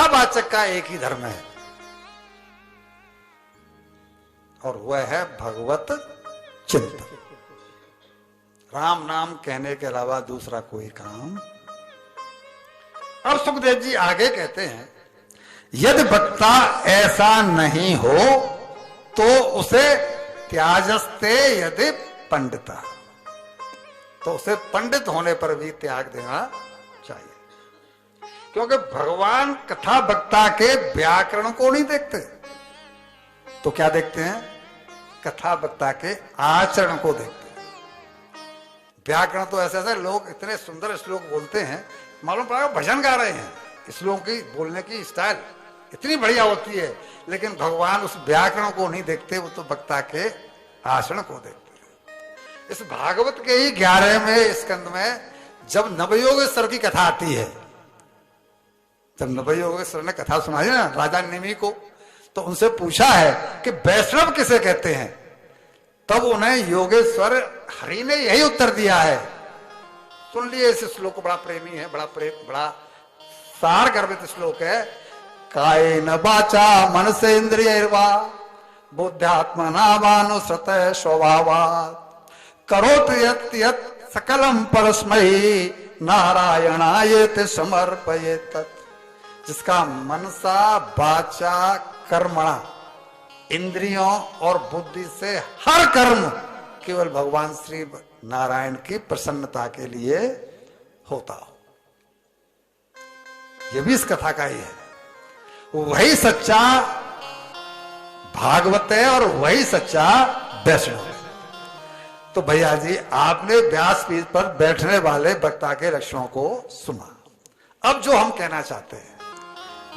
कथावाचक का एक ही धर्म है, और वह है भगवत चिंतन। राम नाम कहने के अलावा दूसरा कोई काम। और सुखदेव जी आगे कहते हैं, यदि वक्ता ऐसा नहीं हो तो उसे त्याजस्ते यदि पंडिता, तो उसे पंडित होने पर भी त्याग देना चाहिए। क्योंकि भगवान कथा वक्ता के व्याकरण को नहीं देखते, तो क्या देखते हैं? कथा वक्ता के आचरण को देखते हैं। व्याकरण तो ऐसे ऐसे लोग इतने सुंदर श्लोक बोलते हैं, मालूम पड़ा भजन गा रहे हैं। श्लोक की बोलने की स्टाइल इतनी बढ़िया होती है, लेकिन भगवान उस व्याकरण को नहीं देखते, वो तो वक्ता के आचरण को देखते हैं। इस भागवत के ही 11वें स्कंद में जब नवयोगेश्वर की कथा आती है, जब नवयोगेश्वर ने कथा सुनाई ना राजा निमि को, तो उनसे पूछा है कि वैष्णव किसे कहते हैं, तब उन्हें योगेश्वर हरि ने यही उत्तर दिया है। सुन लिए इस श्लोक को, बड़ा प्रेमी है, बड़ा सार गर्भित श्लोक है। कायेन वाचा मनसे इंद्रियैर्वा बुद्ध्यात्मना मानुसृत स्वभावात् करोति यत् यत् सकलम परस्मै नारायणायेति समर्पयेत्। जिसका मनसा वाचा कर्मणा, इंद्रियों और बुद्धि से हर कर्म केवल भगवान श्री नारायण की प्रसन्नता के लिए होता हो, यह भी इस कथा का ही है। वही सच्चा भागवत है और वही सच्चा वैष्णव है। तो भैया जी, आपने व्यासपीठ पर बैठने वाले वक्ता के लक्षणों को सुना। अब जो हम कहना चाहते हैं,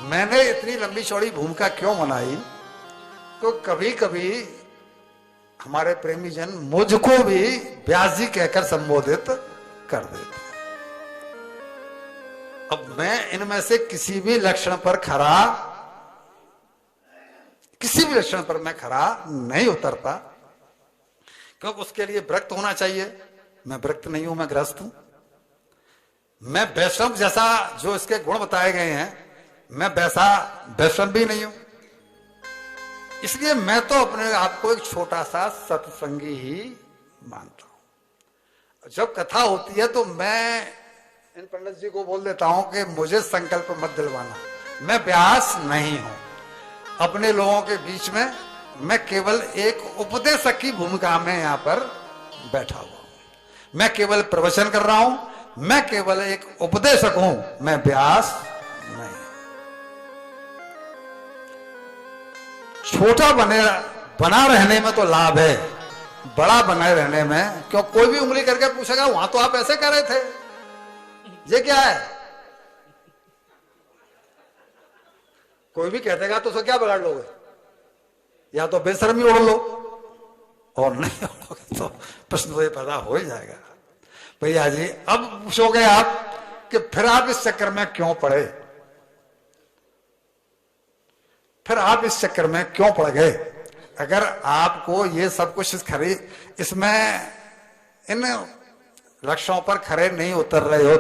मैंने इतनी लंबी चौड़ी भूमिका क्यों बनाई, तो कभी कभी हमारे प्रेमी जन मुझको भी व्यास जी कहकर संबोधित कर देते हैं। अब मैं इनमें से किसी भी लक्षण पर मैं खरा नहीं उतरता, क्योंकि उसके लिए व्रत होना चाहिए। मैं व्रत नहीं हूं, मैं गृहस्थ हूं। मैं वैष्णव जैसा जो इसके गुण बताए गए हैं, मैं वैसा वैष्णव भी नहीं हूं। इसलिए मैं तो अपने आप को एक छोटा सा सत्संगी ही मानता हूं। जब कथा होती है तो मैं इन पंडित जी को बोल देता हूं कि मुझे संकल्प मत दिलवाना, मैं व्यास नहीं हूं। अपने लोगों के बीच में मैं केवल एक उपदेशक की भूमिका में यहां पर बैठा हुआ हूं। मैं केवल प्रवचन कर रहा हूं, मैं केवल एक उपदेशक हूं, मैं व्यास नहीं। छोटा बना रहने में तो लाभ है, बड़ा बने रहने में क्यों? कोई भी उंगली करके पूछेगा वहां तो आप ऐसे कर रहे थे, ये क्या है? कोई भी कह देगा तो उसको क्या बिगाड़ लोगे? या तो बेशर्मी ओढ़ लो, और नहीं ओढ़ोगे तो प्रश्न तो ये पैदा हो ही जाएगा। भैया जी, अब पूछोगे आप कि फिर आप इस चक्कर में क्यों पड़े, फिर आप इस चक्कर में क्यों पड़ गए? अगर आपको ये सब कुछ इसमें इन लक्ष्यों पर खरे नहीं उतर रहे हो,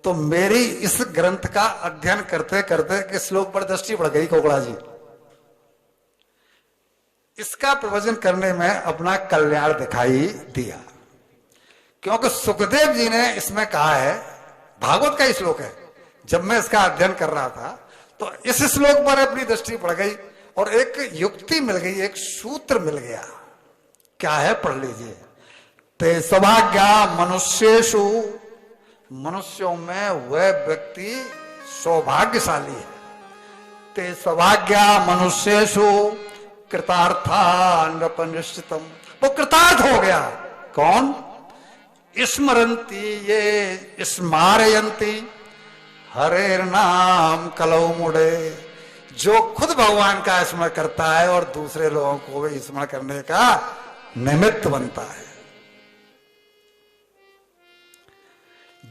तो मेरी इस ग्रंथ का अध्ययन करते करते के श्लोक पर दृष्टि बढ़ गई कोकड़ा जी। इसका प्रवचन करने में अपना कल्याण दिखाई दिया, क्योंकि सुखदेव जी ने इसमें कहा है, भागवत का ही श्लोक है। जब मैं इसका अध्ययन कर रहा था तो इस श्लोक पर अपनी दृष्टि पड़ गई और एक युक्ति मिल गई, एक सूत्र मिल गया। क्या है, पढ़ लीजिए। ते सौभाग्या मनुष्येषु, मनुष्यों में वह व्यक्ति सौभाग्यशाली है। ते सौभाग्या मनुष्येषु कृतार्था नृपनिश्चितम, वो कृतार्थ हो गया। कौन? स्मरंती ये स्मारयंती हरेर नाम कलौ मुड़े, जो खुद भगवान का स्मरण करता है और दूसरे लोगों को भी स्मरण करने का निमित्त बनता है।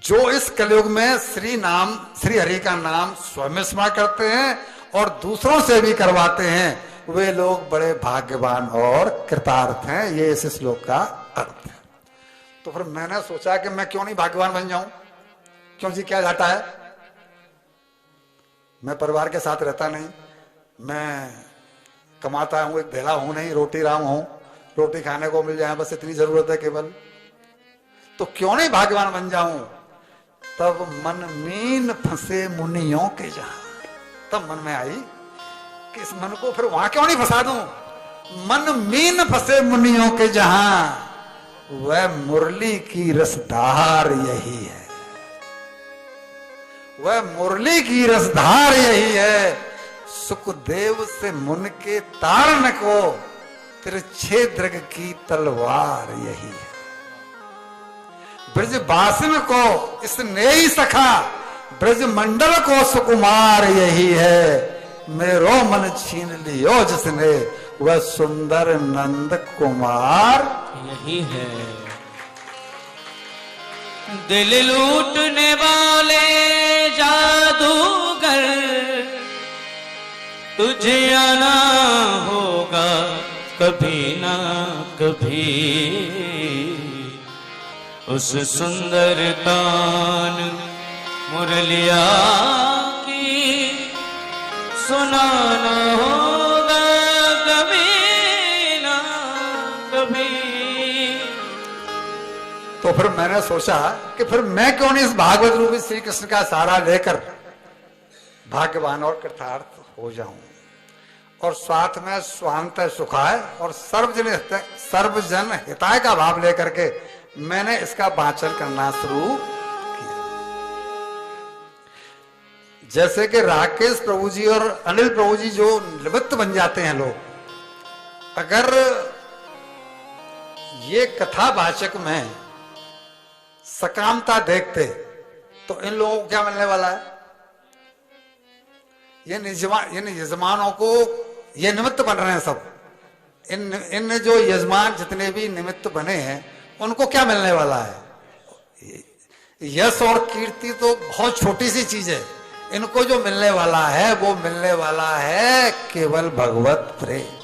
जो इस कलयुग में श्री हरि का नाम स्वयं स्मरण करते हैं और दूसरों से भी करवाते हैं, वे लोग बड़े भाग्यवान और कृतार्थ हैं। ये इस श्लोक का अर्थ है। तो फिर मैंने सोचा कि मैं क्यों नहीं भाग्यवान बन जाऊं, क्यों जी, क्या घाटा है? मैं परिवार के साथ रहता नहीं, मैं कमाता हूं, एक भेला हूं नहीं, रोटी राम हूं, रोटी खाने को मिल जाए बस इतनी जरूरत है केवल। तो क्यों नहीं भाग्यवान बन जाऊं? तब मन मीन फंसे मुनियों के जहां, तब मन में आई कि इस मन को फिर वहां क्यों नहीं फंसा दूं? मन मीन फंसे मुनियों के जहां, वह मुरली की रसधार यही है, वह मुरली की रसधार यही है। सुखदेव से मुन के तारण को तिरछे दृग की तलवार यही है। ब्रज बासन को इसने ही सखा, ब्रज मंडल को सुकुमार यही है। मेरो मन छीन लियो जिसने, वह सुंदर नंद कुमार यही है। दिल लूटने वाले जादूगर, तुझे आना होगा कभी ना कभी, उस सुंदर कान मुरलिया की सुनाना होगा कभी ना कभी। तो फिर मैंने सोचा कि फिर मैं क्यों नहीं इस भागवत रूपी श्री कृष्ण का सहारा लेकर भाग्यवान और कृतार्थ हो जाऊं, और साथ में स्वांत सुखाय और सर्वजन हिताय का भाव लेकर के मैंने इसका वाचन करना शुरू किया। जैसे कि राकेश प्रभु जी और अनिल प्रभु जी जो निमित्त बन जाते हैं लोग, अगर ये कथावाचक में सकामता देखते तो इन लोगों को क्या मिलने वाला है? इन यजमानों को, ये निमित्त बन रहे हैं सब, इन जो यजमान जितने भी निमित्त बने हैं उनको क्या मिलने वाला है? यश और कीर्ति तो बहुत छोटी सी चीज है, इनको जो मिलने वाला है वो मिलने वाला है केवल भगवत प्रेम।